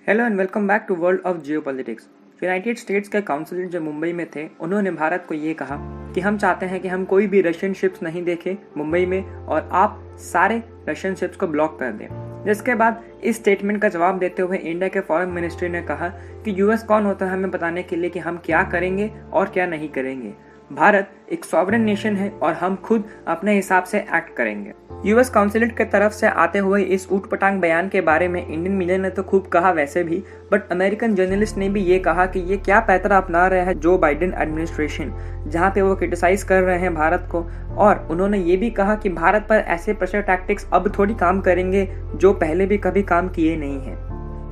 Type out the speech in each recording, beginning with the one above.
Hello and welcome back to world of geopolitics. United States के councillor जो मुंबई में थे, उन्होंने भारत को ये कहा कि हम चाहते हैं कि हम कोई भी रशियन शिप्स नहीं देखें मुंबई में और आप सारे रशियन शिप्स को ब्लॉक कर दें। जिसके बाद इस स्टेटमेंट का जवाब देते हुए इंडिया के फॉरेन मिनिस्ट्री ने कहा कि यूएस कौन होता है हमें बताने के लिए कि हम क्या करेंगे और क्या नहीं करेंगे। भारत एक सॉवरेन नेशन है और हम खुद अपने हिसाब से एक्ट करेंगे। यूएस काउंसिलेट के तरफ से आते हुए इस ऊटपटांग बयान के बारे में इंडियन मीडिया ने तो खूब कहा वैसे भी, बट अमेरिकन जर्नलिस्ट ने भी ये कहा कि ये क्या पैतरा अपना रहा है जो बाइडेन एडमिनिस्ट्रेशन, जहां पे वो क्रिटिसाइज कर रहे हैं भारत को। और उन्होंने ये भी कहा कि भारत पर ऐसे प्रेशर टैक्टिक्स अब थोड़ी काम करेंगे जो पहले भी कभी काम किए नहीं हैं।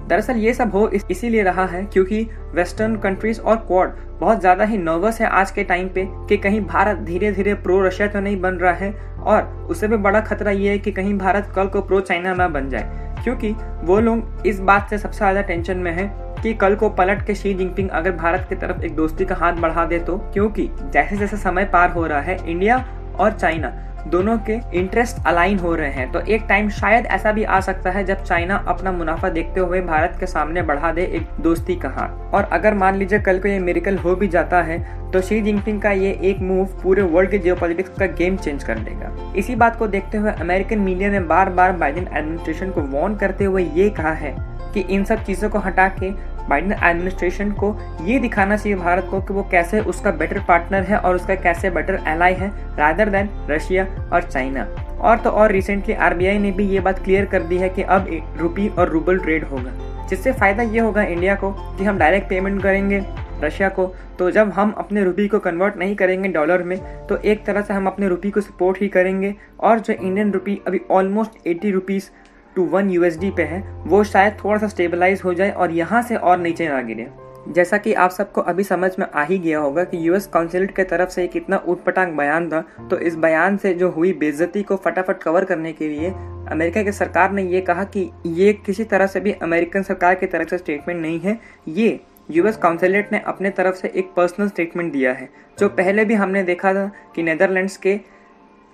दरअसल ये सब हो इसीलिए रहा है क्योंकि वेस्टर्न कंट्रीज और क्वाड बहुत ज्यादा ही नर्वस है आज के टाइम पे कि कहीं भारत धीरे धीरे प्रो रशिया तो नहीं बन रहा है, और उससे भी बड़ा खतरा ये है कि कहीं भारत कल को प्रो चाइना ना बन जाए, क्योंकि वो लोग इस बात से सबसे ज्यादा टेंशन में है कि कल को पलट के शी जिनपिंग अगर भारत की तरफ एक दोस्ती का हाथ बढ़ा दे तो। क्योंकि जैसे जैसे समय पार हो रहा है इंडिया और चाइना दोनों के इंटरेस्ट अलाइन हो रहे हैं, तो एक टाइम शायद ऐसा भी आ सकता है जब चाइना अपना मुनाफा देखते हुए भारत के सामने बढ़ा दे एक दोस्ती का हाथ। और अगर मान लीजिए कल को ये मिरेकल हो भी जाता है तो शी जिनपिंग का ये एक मूव पूरे वर्ल्ड के जियोपॉलिटिक्स का गेम चेंज कर देगा। इसी बात को देखते हुए अमेरिकन मीडिया ने बार बार बाइडेन एडमिनिस्ट्रेशन को वार्न करते हुए ये कहा है कि इन सब चीजों को हटा के बाइडेन एडमिनिस्ट्रेशन को ये दिखाना चाहिए भारत को कि वो कैसे उसका बेटर पार्टनर है और उसका कैसे बेटर एलाई है रादर देन रशिया और चाइना। और तो और रिसेंटली आरबीआई ने भी ये बात क्लियर कर दी है कि अब रुपी और रूबल ट्रेड होगा, जिससे फायदा ये होगा इंडिया को कि हम डायरेक्ट पेमेंट करेंगे रशिया को, तो जब हम अपने रुपी को कन्वर्ट नहीं करेंगे डॉलर में तो एक तरह से हम अपने रुपी को सपोर्ट ही करेंगे। और जो इंडियन रुपी अभी ऑलमोस्ट 80 रुपीज टू 1 USD पे है, वो शायद थोड़ा सा स्टेबलाइज हो जाए और यहाँ से और नीचे ना गिरे। जैसा कि आप सबको अभी समझ में आ ही गया होगा कि यूएस काउंसिलेट के तरफ से कितना ऊटपटांग बयान था, तो इस बयान से जो हुई बेइज्जती को फटाफट कवर करने के लिए अमेरिका की सरकार ने ये कहा कि ये किसी तरह से भी अमेरिकन सरकार की तरफ से स्टेटमेंट नहीं है, ये यूएस काउंसिलेट ने अपने तरफ से एक पर्सनल स्टेटमेंट दिया है। जो पहले भी हमने देखा था कि नेदरलैंड्स के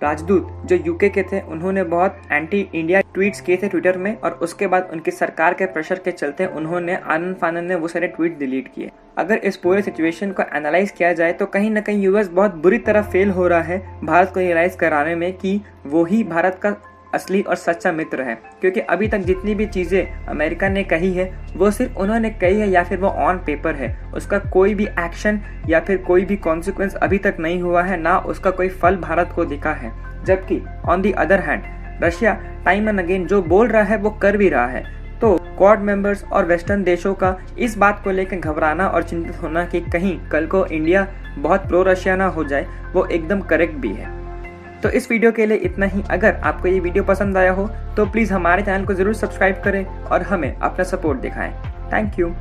राजदूत जो यूके के थे, उन्होंने बहुत एंटी इंडिया ट्वीट्स किए थे ट्विटर में, और उसके बाद उनकी सरकार के प्रेशर के चलते उन्होंने आनंद फानंद ने वो सारे ट्वीट डिलीट किए। अगर इस पूरे सिचुएशन को एनालाइज किया जाए तो कहीं ना कहीं यूएस बहुत बुरी तरह फेल हो रहा है भारत को रियलाइज कराने में कि वो ही भारत का असली और सच्चा मित्र है। क्योंकि अभी तक जितनी भी चीजें अमेरिका ने कही है वो सिर्फ उन्होंने कही है या फिर वो ऑन पेपर है, उसका कोई भी एक्शन या फिर कोई भी कॉन्सिक्वेंस अभी तक नहीं हुआ है, ना उसका कोई फल भारत को दिखा है। जबकि on the other hand Russia time and again जो बोल रहा है वो कर भी रहा है। तो क्वाड मेंबर्स और वेस्टर्न देशों का इस बात को लेकर घबराना और चिंतित होना कि कहीं कल को इंडिया बहुत प्रो रशिया ना हो जाए, वो एकदम करेक्ट भी है। तो इस वीडियो के लिए इतना ही। अगर आपको ये वीडियो पसंद आया हो तो प्लीज़ हमारे चैनल को ज़रूर सब्सक्राइब करें और हमें अपना सपोर्ट दिखाएं। Thank you.